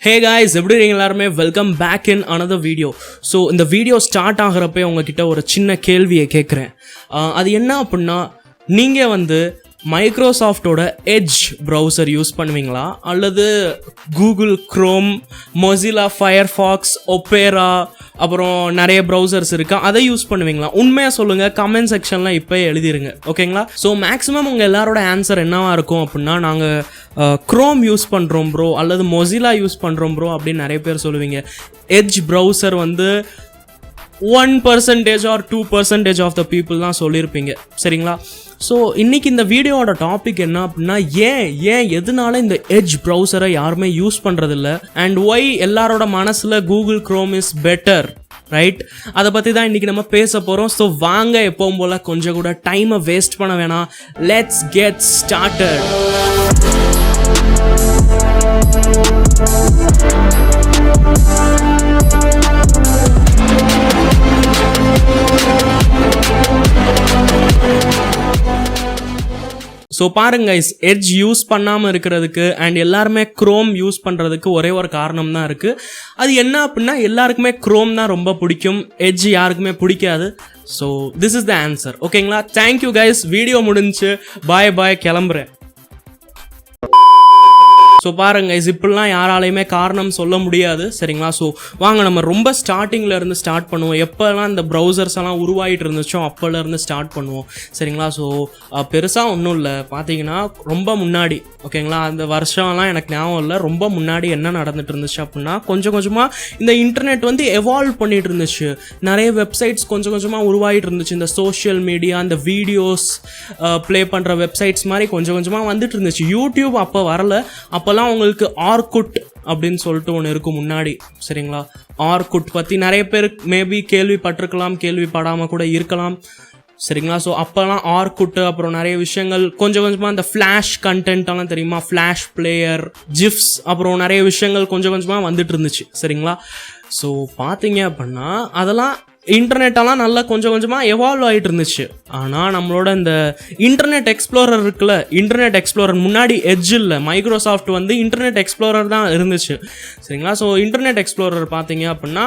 Hey guys, எப்படி இருக்கீங்க எல்லாரும்? Welcome back in another video. So இந்த வீடியோ ஸ்டார்ட் ஆகிறப்ப உங்ககிட்ட ஒரு சின்ன கேள்வியை கேட்குறேன். அது என்ன அப்படின்னா, நீங்கள் மைக்ரோசாஃப்டோட எட்ஜ் ப்ரௌசர் யூஸ் பண்ணுவீங்களா, அல்லது Google Chrome, Mozilla Firefox, opera, அப்புறம் நிறைய ப்ரௌசர்ஸ் இருக்கா, அதை யூஸ் பண்ணுவீங்களா? உண்மையாக சொல்லுங்கள், கமெண்ட் செக்ஷனில் இப்போ எழுதிருங்க, ஓகேங்களா? ஸோ மேக்ஸிமம் உங்கள் எல்லாரோட ஆன்சர் என்னவாக இருக்கும் அப்படின்னா, நாங்கள் க்ரோம் யூஸ் பண்ணுறோம் ப்ரோ, அல்லது மொசிலா யூஸ் பண்ணுறோம் ப்ரோ அப்படின்னு நிறைய பேர் சொல்லுவீங்க. Edge browser 1% or 2% of the people தான் சொல்லியிருப்பீங்க, சரிங்களா? ஸோ இன்றைக்கி இந்த வீடியோவோட டாபிக் என்ன அப்படின்னா, எதனால இந்த எட்ஜ் ப்ரௌசரை யாருமே யூஸ் பண்ணுறதில்ல, அண்ட் ஒய் எல்லாரோட மனசில் Google Chrome is better, right? அதை பற்றி தான் இன்றைக்கி நம்ம பேச போகிறோம். ஸோ வாங்க, எப்பவும் போல் கொஞ்சம் கூட டைமை வேஸ்ட் பண்ண வேணாம், லெட்ஸ் கெட் ஸ்டார்டட். ஸோ பாருங்க கைஸ், எட்ஜ் யூஸ் பண்ணாமல் இருக்கிறதுக்கு அண்ட் எல்லாருமே க்ரோம் யூஸ் பண்ணுறதுக்கு ஒரே ஒரு காரணம் தான் இருக்குது. அது என்ன அப்படின்னா, எல்லாருக்குமே க்ரோம் தான் ரொம்ப பிடிக்கும், எட்ஜ் யாருக்குமே பிடிக்காது. So this is the answer, ஓகேங்களா? தேங்க்யூ கைஸ், வீடியோ முடிஞ்சு, பாய், கிளம்புறேன். ஸோ பாருங்க, இப்படிலாம் யாராலையுமே காரணம் சொல்ல முடியாது, சரிங்களா? ஸோ வாங்க நம்ம ரொம்ப ஸ்டார்டிங்கில் இருந்து ஸ்டார்ட் பண்ணுவோம். எப்போல்லாம் இந்த ப்ரௌசர்ஸ் எல்லாம் உருவாகிட்டு இருந்துச்சோ அப்போலேருந்து ஸ்டார்ட் பண்ணுவோம், சரிங்களா? ஸோ பெருசாக ஒன்றும் இல்லை, பார்த்தீங்கன்னா ரொம்ப முன்னாடி, ஓகேங்களா? அந்த வருஷம்லாம் எனக்கு ஞாபகம் இல்லை, ரொம்ப முன்னாடி என்ன நடந்துட்டு இருந்துச்சு அப்படின்னா, கொஞ்சம் கொஞ்சமாக இந்த இன்டர்நெட் எவால்வ் பண்ணிட்டு இருந்துச்சு. நிறைய வெப்சைட்ஸ் கொஞ்சம் கொஞ்சமாக உருவாகிட்டு இருந்துச்சு. இந்த சோஷியல் மீடியா, இந்த வீடியோஸ் ப்ளே பண்ணுற வெப்சைட்ஸ் மாதிரி கொஞ்சம் கொஞ்சமாக வந்துட்டு இருந்துச்சு. யூடியூப் அப்போ வரல. அப்போல்லாம் உங்களுக்கு ஆர்குட் அப்படின்னு சொல்லிட்டு ஒன்று இருக்கும் முன்னாடி, சரிங்களா? ஆர்குட் பற்றி நிறைய பேர் மேபி கேள்விப்பட்டிருக்கலாம், கேள்விப்படாமல் கூட இருக்கலாம், சரிங்களா? ஸோ அப்போல்லாம் ஆர்குட்டு, அப்புறம் நிறைய விஷயங்கள் கொஞ்சம் கொஞ்சமாக இந்த ஃப்ளாஷ் கண்டென்ட்டெல்லாம் தெரியுமா, ஃப்ளாஷ் பிளேயர், ஜிஃப்ஸ், அப்புறம் நிறைய விஷயங்கள் கொஞ்சம் கொஞ்சமாக வந்துட்டு இருந்துச்சு, சரிங்களா? ஸோ பார்த்தீங்க அப்படின்னா அதெல்லாம் இன்டர்நெட்டெல்லாம் நல்லா கொஞ்சம் கொஞ்சமாக எவால்வ் ஆகிட்டு இருந்துச்சு. ஆனால் நம்மளோட இந்த இன்டர்நெட் எக்ஸ்ப்ளோரர் இருக்குல்ல, இன்டர்நெட் எக்ஸ்ப்ளோரர் முன்னாடி எட்ஜ் இல்லை, மைக்ரோசாஃப்ட் இன்டர்நெட் எக்ஸ்ப்ளோரர் தான் இருந்துச்சு, சரிங்களா? ஸோ இன்டர்நெட் எக்ஸ்ப்ளோரர் பார்த்தீங்க அப்படின்னா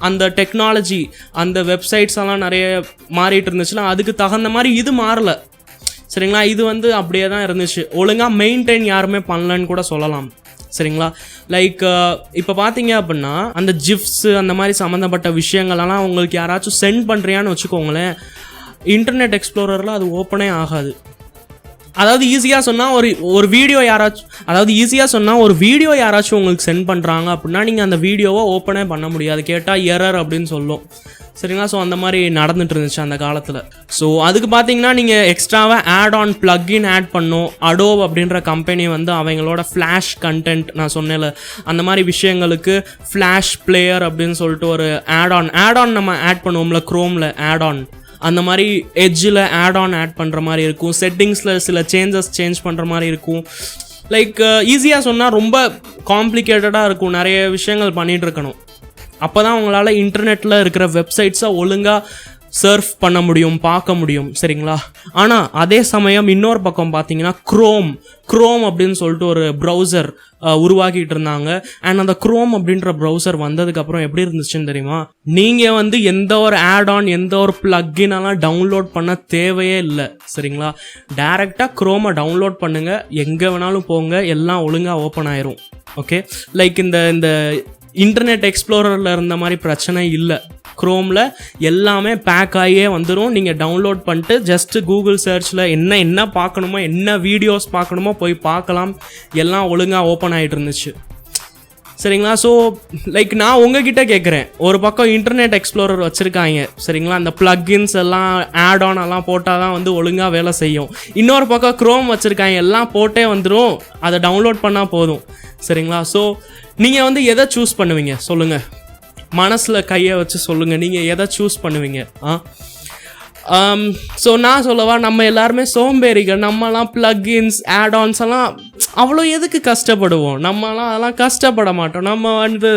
அந்த டெக்னாலஜி, அந்த வெப்சைட்ஸ் எல்லாம் நிறைய மாறிட்டு இருந்துச்சுன்னா அதுக்கு தகுந்த மாதிரி இது மாறலை, சரிங்களா? இது அப்படியே தான் இருந்துச்சு. ஒழுங்காக மெயின்டைன் யாருமே பண்ணலன்னு கூட சொல்லலாம், சரிங்களா? லைக் இப்போ பார்த்தீங்க அப்படின்னா அந்த ஜிஃப்ஸ் அந்த மாதிரி சம்மந்தப்பட்ட விஷயங்கள்லாம் உங்களுக்கு யாராச்சும் சென்ட் பண்ணுறியான்னு வச்சுக்கோங்களேன், இன்டர்நெட் எக்ஸ்ப்ளோரரில் அது ஓப்பனே ஆகாது. அதாவது ஈஸியாக சொன்னால் ஒரு வீடியோ யாராச்சும் உங்களுக்கு சென்ட் பண்ணுறாங்க அப்படின்னா நீங்கள் அந்த வீடியோவை ஓப்பனே பண்ண முடியாது, கேட்டால் எரர் அப்படின்னு சொல்லும், சரிங்களா? ஸோ அந்த மாதிரி நடந்துட்டு இருந்துச்சு அந்த காலத்தில். ஸோ அதுக்கு பார்த்தீங்கன்னா நீங்கள் எக்ஸ்ட்ராவாக ஆட் ப்ளக்இன் ஆட் பண்ணும். அடோப் அப்படின்ற கம்பெனி அவங்களோட ஃப்ளாஷ் கண்டென்ட், நான் சொன்னேன்ல, அந்த மாதிரி விஷயங்களுக்கு ஃப்ளாஷ் பிளேயர் அப்படின்னு சொல்லிட்டு ஒரு ஆட் நம்ம ஆட் பண்ணுவோம்ல க்ரோமில், அந்த மாதிரி எட்ஜில் ஆட் பண்ணுற மாதிரி இருக்கும். செட்டிங்ஸில் சில சேஞ்ச் பண்ணுற மாதிரி இருக்கும். லைக் ஈஸியாக சொன்னால் ரொம்ப காம்ப்ளிகேட்டடாக இருக்கும், நிறைய விஷயங்கள் பண்ணிகிட்டு இருக்கணும். அப்போ தான் உங்களால் இன்டர்நெட்டில் இருக்கிற வெப்சைட்ஸை ஒழுங்காக சர்ஃப் பண்ண முடியும், பார்க்க முடியும், சரிங்களா? ஆனால் அதே சமயம் இன்னொரு பக்கம் பார்த்தீங்கன்னா க்ரோம் அப்படின்னு சொல்லிட்டு ஒரு ப்ரௌசர் உருவாக்கிட்டு இருந்தாங்க. அண்ட் அந்த க்ரோம் அப்படின்ற ப்ரௌசர் வந்ததுக்கப்புறம் எப்படி இருந்துச்சுன்னு தெரியுமா? நீங்கள் எந்த ஒரு எந்த ஒரு ப்ளக்கினெல்லாம் டவுன்லோட் பண்ண தேவையே இல்லை, சரிங்களா? டைரெக்டாக க்ரோமை டவுன்லோட் பண்ணுங்கள், எங்கே வேணாலும் போங்க, எல்லாம் ஒழுங்காக ஓப்பன் ஆயிரும், ஓகே? லைக் இந்த இன்டர்நெட் எக்ஸ்ப்ளோரரில் இருந்த மாதிரி பிரச்சனை இல்லை. க்ரோமில் எல்லாமே பேக் ஆகியே வந்துடும். நீங்கள் டவுன்லோட் பண்ணிட்டு ஜஸ்ட்டு கூகுள் சர்ச்சில் என்ன பார்க்கணுமோ, என்ன வீடியோஸ் பார்க்கணுமோ போய் பார்க்கலாம், எல்லாம் ஒழுங்காக ஓப்பன் ஆகிட்டு இருந்துச்சு, சரிங்களா? ஸோ லைக் நான் உங்ககிட்ட கேட்குறேன், ஒரு பக்கம் இன்டர்நெட் எக்ஸ்ப்ளோரர் வச்சுருக்காங்க, சரிங்களா? அந்த ப்ளக்இன்ஸ் எல்லாம் எல்லாம் போட்டால் தான் ஒழுங்காக வேலை செய்யும். இன்னொரு பக்கம் க்ரோம் வச்சுருக்காங்க, எல்லாம் போட்டே வந்துடும், அதை டவுன்லோட் பண்ணால் போதும், சரிங்களா? ஸோ நீங்கள் எதை சூஸ் பண்ணுவீங்க சொல்லுங்கள், மனசில் கையை வச்சு சொல்லுங்கள், நீங்கள் எதை சூஸ் பண்ணுவீங்க? ஸோ நான் சொல்லவா, நம்ம எல்லாருமே சோம்பேறிகள், நம்மலாம் ப்ளக்இன்ஸ் எல்லாம் அவ்வளோ எதுக்கு கஷ்டப்படுவோம்? நம்மலாம் அதெல்லாம் கஷ்டப்பட மாட்டோம். நம்ம வந்து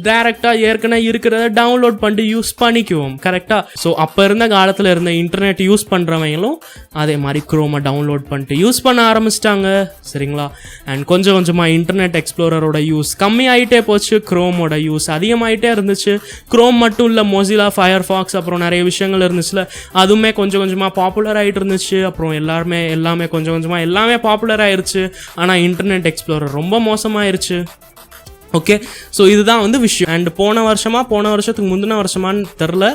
டைரெக்டாக ஏற்கனவே இருக்கிறத டவுன்லோட் பண்ணிட்டு யூஸ் பண்ணிக்குவோம். கரெக்டாக? ஸோ அப்போ இருந்த காலத்தில் இருந்த இன்டர்நெட் யூஸ் பண்ணுறவங்களும் அதே மாதிரி குரோமை டவுன்லோட் பண்ணிட்டு யூஸ் பண்ண ஆரம்பிச்சிட்டாங்க. சரிங்களா? அண்ட் கொஞ்சம் கொஞ்சமாக இன்டர்நெட் எக்ஸ்ப்ளோரரோட யூஸ் கம்மியாகிட்டே போச்சு, குரோமோட யூஸ் அதிகமாகிட்டே இருந்துச்சு. குரோம் மட்டும் இல்லை, மொசிலா, ஃபயர்ஃபாக்ஸ், அப்புறம் நிறைய விஷயங்கள் இருந்துச்சுல, அதுவுமே கொஞ்சம் கொஞ்சமாக பாப்புலர் ஆகிட்டு இருந்துச்சு. அப்புறம் எல்லாமே கொஞ்சம் கொஞ்சமாக எல்லாமே பாப்புலர் ஆயிடுச்சு. ஆனால் இன்டர்நெட் எக்ஸ்ப்ளோரர் ரொம்ப மோசமாயிருச்சு. ஓகே, ஸோ இதுதான் வந்து விஷயம். அண்ட் போன வருஷத்துக்கு முந்தின வருஷமானு தெரில,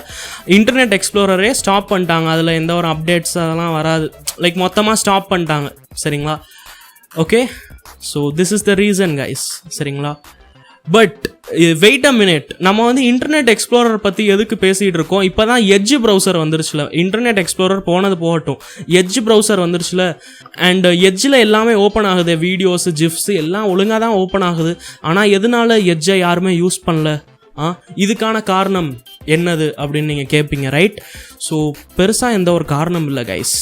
இன்டர்நெட் எக்ஸ்ப்ளோரரே ஸ்டாப் பண்ணிட்டாங்க. அதில் எந்த ஒரு அப்டேட்ஸ் அதெல்லாம் வராது, லைக் மொத்தமாக ஸ்டாப் பண்ணிட்டாங்க. சரிங்களா? Okay, so this is the reason guys. சரிங்களா? பட் வெயிட் அ மினிட், நம்ம வந்து இன்டர்நெட் எக்ஸ்ப்ளோரர் பற்றி எதுக்கு பேசிகிட்டு இருக்கோம்? இப்போ தான் எட்ஜ் ப்ரௌசர் வந்துருச்சுல. இன்டர்நெட் எக்ஸ்ப்ளோரர் போனது போகட்டும், எட்ஜ் ப்ரௌசர் வந்துருச்சுல. அண்ட் எட்ஜில் எல்லாமே ஓப்பன் ஆகுது, வீடியோஸு, ஜிப்ஸு எல்லாம் ஒழுங்காக தான் ஓப்பன் ஆகுது. ஆனால் எதனால எட்ஜை யாருமே யூஸ் பண்ணல? இதுக்கான காரணம் என்னது அப்படின்னு நீங்கள் கேட்பீங்க, ரைட்? ஸோ பெருசாக எந்த ஒரு காரணம் இல்லை கைஸ்.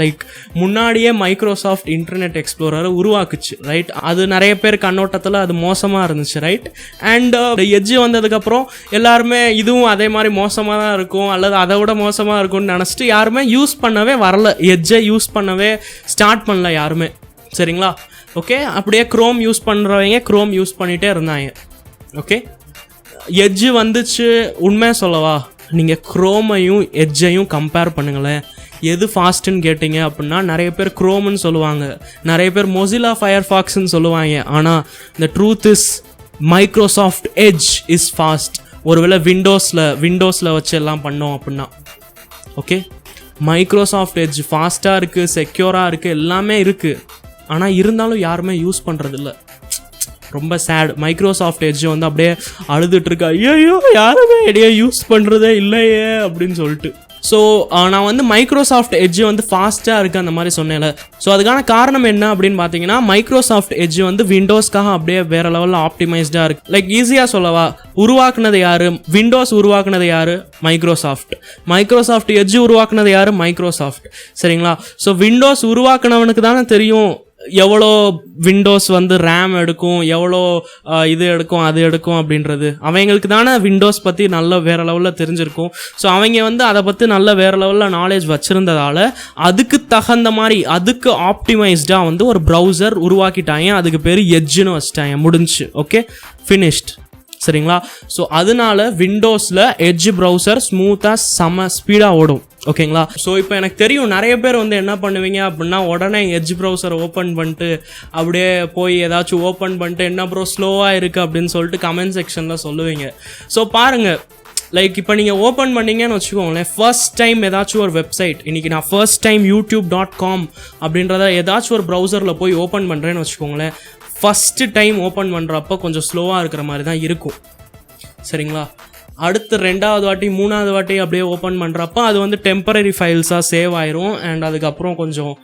லைக் முன்னாடியே மைக்ரோசாஃப்ட் இன்டர்நெட் எக்ஸ்ப்ளோரரை உருவாக்குச்சு, ரைட்? அது நிறைய பேர் கண்ணோட்டத்தில் அது மோசமாக இருந்துச்சு, ரைட்? அண்ட் எட்ஜ் வந்ததுக்கப்புறம் எல்லாருமே இதுவும் அதே மாதிரி மோசமாக தான் இருக்கும் அல்லது அதை விட மோசமாக இருக்கும்னு நினச்சிட்டு யாருமே யூஸ் பண்ணவே வரல, எட்ஜை யூஸ் பண்ணவே ஸ்டார்ட் பண்ணல யாருமே. சரிங்களா? ஓகே, அப்படியே க்ரோம் யூஸ் பண்ணுறவங்க க்ரோம் யூஸ் பண்ணிகிட்டே இருந்தாங்க. ஓகே, எட்ஜு வந்துச்சு. உண்மையை சொல்லவா, நீங்கள் க்ரோமையும் எட்ஜையும் கம்பேர் பண்ணுங்களேன். எது ஃபாஸ்ட்டுன்னு கேட்டிங்க அப்படின்னா நிறைய பேர் க்ரோம்னு சொல்லுவாங்க, நிறைய பேர் மொசிலா ஃபயர்ஃபாக்ஸ்ன்னு சொல்லுவாங்க. ஆனால் the truth is Microsoft edge is fast. ஒருவேளை விண்டோஸில் வச்சு எல்லாம் பண்ணோம் அப்படின்னா. ஓகே, மைக்ரோசாஃப்ட் எட்ஜ் ஃபாஸ்ட்டாக இருக்குது, செக்யூராக இருக்குது, எல்லாமே இருக்குது. ஆனால் இருந்தாலும் யாருமே யூஸ் பண்ணுறதில்ல. ரொம்ப சேட். மைக்ரோசாஃப்ட் எட்ஜ் வந்து அப்படியே அழுதுட்டுருக்கா, ஐயோ யாருமே எடையே யூஸ் பண்ணுறதே இல்லையே அப்படின்னு சொல்லிட்டு. ஸோ நான் வந்து மைக்ரோசாஃப்ட் எட்ஜ் வந்து ஃபாஸ்ட்டாக இருக்குது அந்த மாதிரி சொன்னேன்ல. ஸோ அதுக்கான காரணம் என்ன அப்படின்னு பார்த்தீங்கன்னா, மைக்ரோசாஃப்ட் எட்ஜ் வந்து விண்டோஸ்க்காக அப்படியே வேறு லெவலில் ஆப்டிமைஸ்டாக இருக்குது. லைக் ஈஸியாக சொல்லவா, உருவாக்குனது யார்? விண்டோஸ் உருவாக்குனது யார்? மைக்ரோசாஃப்ட் எட்ஜ் உருவாக்குனது யார்? மைக்ரோசாஃப்ட். சரிங்களா? ஸோ விண்டோஸ் உருவாக்குனவனுக்கு தானே தெரியும் எவ்வளோ விண்டோஸ் வந்து ரேம் எடுக்கும், எவ்வளோ இது எடுக்கும் அது எடுக்கும் அப்படின்றது. அவங்களுக்கு தானே விண்டோஸ் பற்றி நல்ல வேறு லெவலில் தெரிஞ்சிருக்கும். ஸோ அவங்க வந்து அதை பற்றி நல்ல வேறு லெவலில் நாலேஜ் வச்சுருந்ததால் அதுக்கு தகுந்த மாதிரி அதுக்கு ஆப்டிமைஸ்டாக வந்து ஒரு ப்ரௌசர் உருவாக்கிட்டாங்க. அதுக்கு பேர் எட்ஜுன்னு வச்சுட்டாங்க. முடிஞ்சு. Okay, finished. சரிங்களா? ஸோ அதனால விண்டோஸில் எட்ஜ் ப்ரௌசர் ஸ்மூத்தாக செம ஸ்பீடாக ஓடும். ஓகேங்களா? ஸோ இப்போ எனக்கு தெரியும் நிறைய பேர் வந்து என்ன பண்ணுவீங்க அப்படின்னா, உடனே எட்ஜ் ப்ரௌசர் ஓப்பன் பண்ணிட்டு அப்படியே போய் ஏதாச்சும் ஓப்பன் பண்ணிட்டு என்ன ப்ரோ ஸ்லோவாக இருக்குது அப்படின்னு சொல்லிட்டு கமெண்ட் செக்ஷனில் சொல்லுவீங்க. ஸோ பாருங்கள், லைக் இப்போ நீங்கள் ஓப்பன் பண்ணிங்கன்னு வச்சுக்கோங்களேன், ஃபர்ஸ்ட் டைம் ஏதாச்சும் ஒரு வெப்சைட், இன்றைக்கி நான் ஃபர்ஸ்ட் டைம் youtube.com அப்படின்றத ஏதாச்சும் ஒரு ப்ரௌசரில் போய் ஓப்பன் பண்ணுறேன்னு வச்சுக்கோங்களேன், ஃபஸ்ட்டு டைம் ஓப்பன் பண்ணுறப்போ கொஞ்சம் ஸ்லோவாக இருக்கிற மாதிரி தான் இருக்கும். சரிங்களா? அடுத்து 2வது வாட்டி 3வது வாட்டி அப்படியே ஓப்பன் பண்ணுறப்போ அது வந்து டெம்பரரி ஃபைல்ஸாக சேவ் ஆயிரும். அண்ட் அதுக்கப்புறம் கொஞ்சம்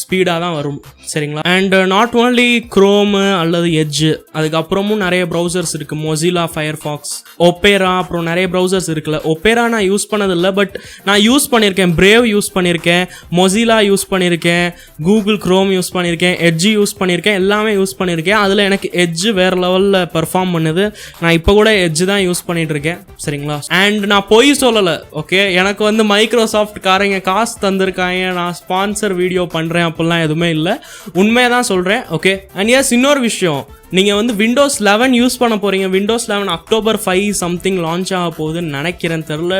ஸ்பீடாக தான் வரும். சரிங்களா? அண்ட் நாட் ஓன்லி க்ரோமு அல்லது எட்ஜு, அதுக்கப்புறமும் நிறைய ப்ரௌசர்ஸ் இருக்குது. மொசிலா, ஃபயர்ஃபாக்ஸ், ஒப்பேரா, அப்புறம் நிறைய ப்ரௌசர்ஸ் இருக்குல்ல. ஒப்பேரா நான் யூஸ் பண்ணதில்லை, பட் நான் யூஸ் பண்ணியிருக்கேன். பிரேவ் யூஸ் பண்ணியிருக்கேன், மொசிலா யூஸ் பண்ணியிருக்கேன், கூகுள் க்ரோம் யூஸ் பண்ணியிருக்கேன், எட்ஜு யூஸ் பண்ணியிருக்கேன், எல்லாமே யூஸ் பண்ணியிருக்கேன். அதில் எனக்கு எட்ஜு வேறு லெவலில் பெர்ஃபார்ம் பண்ணுது. நான் இப்போ கூட எட்ஜு தான் யூஸ் பண்ணிகிட்ருக்கேன். சரிங்களா? அண்ட் நான் பொய் சொல்லலை. ஓகே, எனக்கு வந்து மைக்ரோசாஃப்ட் காரங்க காசு தந்திருக்காங்க, நான் ஸ்பான்சர் வீடியோ பண்ணுறேன் அப்படிலாம் எதுவுமே இல்லை. உண்மையாக தான் சொல்கிறேன். ஓகே, அண்ட் எஸ், இன்னொரு விஷயம், நீங்கள் வந்து விண்டோஸ் 11 யூஸ் பண்ண போகிறீங்க. விண்டோஸ் 11 அக்டோபர் 5 சம்திங் லான்ச் ஆக போகுதுன்னு நினைக்கிறேன், தெரில,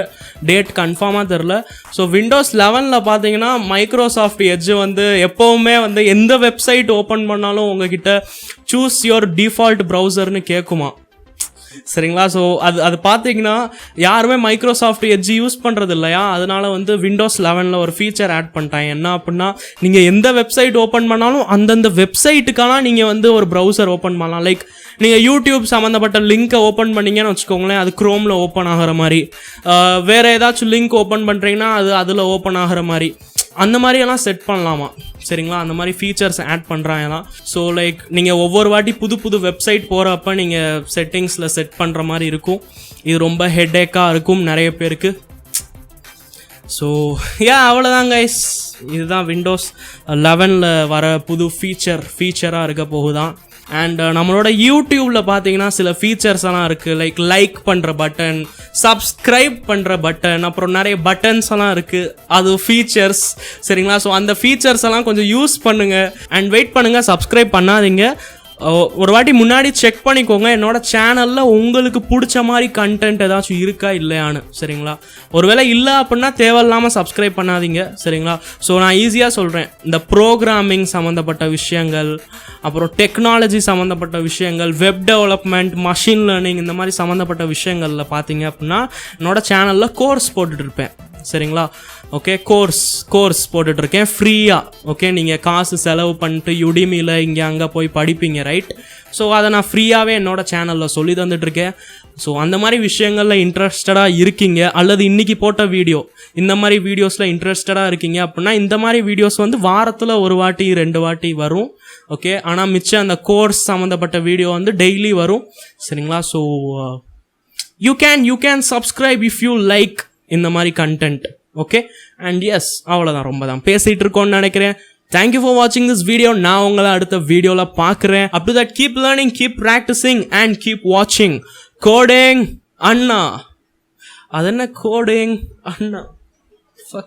டேட் கன்ஃபார்மாக தெரில. ஸோ விண்டோஸ் 11 பார்த்தீங்கன்னா மைக்ரோசாஃப்ட் எட்ஜ் வந்து எப்போவுமே வந்து எந்த வெப்சைட் ஓப்பன் பண்ணாலும் உங்ககிட்ட சூஸ் யுவர் டிஃபால்ட் ப்ரௌசர்னு கேட்குமா. சரிங்களா? ஸோ அது பார்த்தீங்கன்னா யாருமே மைக்ரோசாஃப்ட் எட்ஜ் யூஸ் பண்ணுறது இல்லையா, அதனால வந்து விண்டோஸ் 11 ஒரு ஃபீச்சர் ஆட் பண்ணிட்டாங்க. என்ன அப்படின்னா, நீங்கள் எந்த வெப்சைட் ஓப்பன் பண்ணாலும் அந்தந்த வெப்சைட்டுக்கான நீங்கள் வந்து ஒரு ப்ரௌசர் ஓப்பன் பண்ணலாம். லைக் நீங்கள் யூடியூப் சம்மந்தப்பட்ட லிங்க்கை ஓப்பன் பண்ணிங்கன்னு வச்சுக்கோங்களேன், அது க்ரோமில் ஓப்பன் ஆகிற மாதிரி. வேறு ஏதாச்சும் லிங்க் ஓப்பன் பண்ணுறீங்கன்னா அது அதில் ஓப்பன் ஆகிற மாதிரி, அந்த மாதிரியெல்லாம் செட் பண்ணலாமா. சரிங்களா? அந்த மாதிரி ஃபீச்சர்ஸ் ஆட் பண்ணுறாங்கலாம். ஸோ லைக் நீங்கள் ஒவ்வொரு வாட்டி புது வெப்சைட் போகிறப்ப நீங்கள் செட்டிங்ஸில் செட் பண்ணுற மாதிரி இருக்கும். இது ரொம்ப ஹெட்டேக்காக இருக்கும் நிறைய பேருக்கு. ஸோ அவ்வளோதான் கைஸ். இதுதான் விண்டோஸ் 11ல் வர புது ஃபீச்சராக இருக்க போகுதான். அண்ட் நம்மளோட யூடியூப்பில் பார்த்தீங்கன்னா சில ஃபீச்சர்ஸ் எல்லாம் இருக்குது. லைக் பண்ணுற பட்டன், சப்ஸ்கிரைப் பண்ணுற பட்டன், அப்புறம் நிறைய பட்டன்ஸ் எல்லாம் இருக்குது. அது ஃபீச்சர்ஸ் சரிங்களா. ஸோ அந்த ஃபீச்சர்ஸ் எல்லாம் கொஞ்சம் யூஸ் பண்ணுங்கள். அண்ட் வெயிட் பண்ணுங்கள், சப்ஸ்கிரைப் பண்ணாதீங்க. ஒரு வாட்டி முன்னாடி செக் பண்ணிக்கோங்க என்னோட சேனலில் உங்களுக்கு பிடிச்ச மாதிரி கண்டென்ட் ஏதாச்சும் இருக்கா இல்லையான்னு சரிங்களா. ஒருவேளை இல்லை அப்படின்னா தேவையில்லாமல் சப்ஸ்கிரைப் பண்ணாதீங்க சரிங்களா. ஸோ நான் ஈஸியாக சொல்கிறேன், இந்த ப்ரோக்ராமிங் சம்மந்தப்பட்ட விஷயங்கள், அப்புறம் டெக்னாலஜி சம்மந்தப்பட்ட விஷயங்கள், வெப் டெவலப்மெண்ட், மஷின் லேர்னிங், இந்த மாதிரி சம்மந்தப்பட்ட விஷயங்களில் பார்த்தீங்க அப்படின்னா என்னோட சேனலில் கோர்ஸ் போட்டுட்ருப்பேன் சரிங்களா. ஓகே, கோர்ஸ் போட்டுட்ருக்கேன் ஃப்ரீயாக. ஓகே, நீங்கள் காசு செலவு பண்ணிட்டு யுடிமியில் இங்கே அங்கே போய் படிப்பீங்க ரைட். ஸோ அதை நான் ஃப்ரீயாகவே என்னோட சேனலில் சொல்லி தந்துட்டுருக்கேன். ஸோ அந்த மாதிரி விஷயங்களில் இன்ட்ரெஸ்டடாக இருக்கீங்க, அல்லது இன்றைக்கி போட்ட வீடியோ இந்த மாதிரி வீடியோஸில் இன்ட்ரெஸ்டடாக இருக்கீங்க அப்படின்னா இந்த மாதிரி வீடியோஸ் வந்து வாரத்தில் 1 வாட்டி 2 வாட்டி வரும். ஓகே, ஆனால் மிச்சம் அந்த கோர்ஸ் சம்மந்தப்பட்ட வீடியோ வந்து டெய்லி வரும் சரிங்களா. So you can subscribe if you like இந்த மாதிரி கண்டென்ட். ஓகே, அண்ட் எஸ் அவ்வளோதான், ரொம்ப தான் பேசிகிட்டு இருக்கோன்னு நினைக்கிறேன். தேங்க்யூ ஃபார் வாட்சிங் திஸ் வீடியோ. நான் உங்களை அடுத்த வீடியோவில் பார்க்குறேன். Up to that keep learning, keep practising and keep வாட்சிங் கோடிங் அண்ணா. அது என்ன கோடிங் அண்ணா?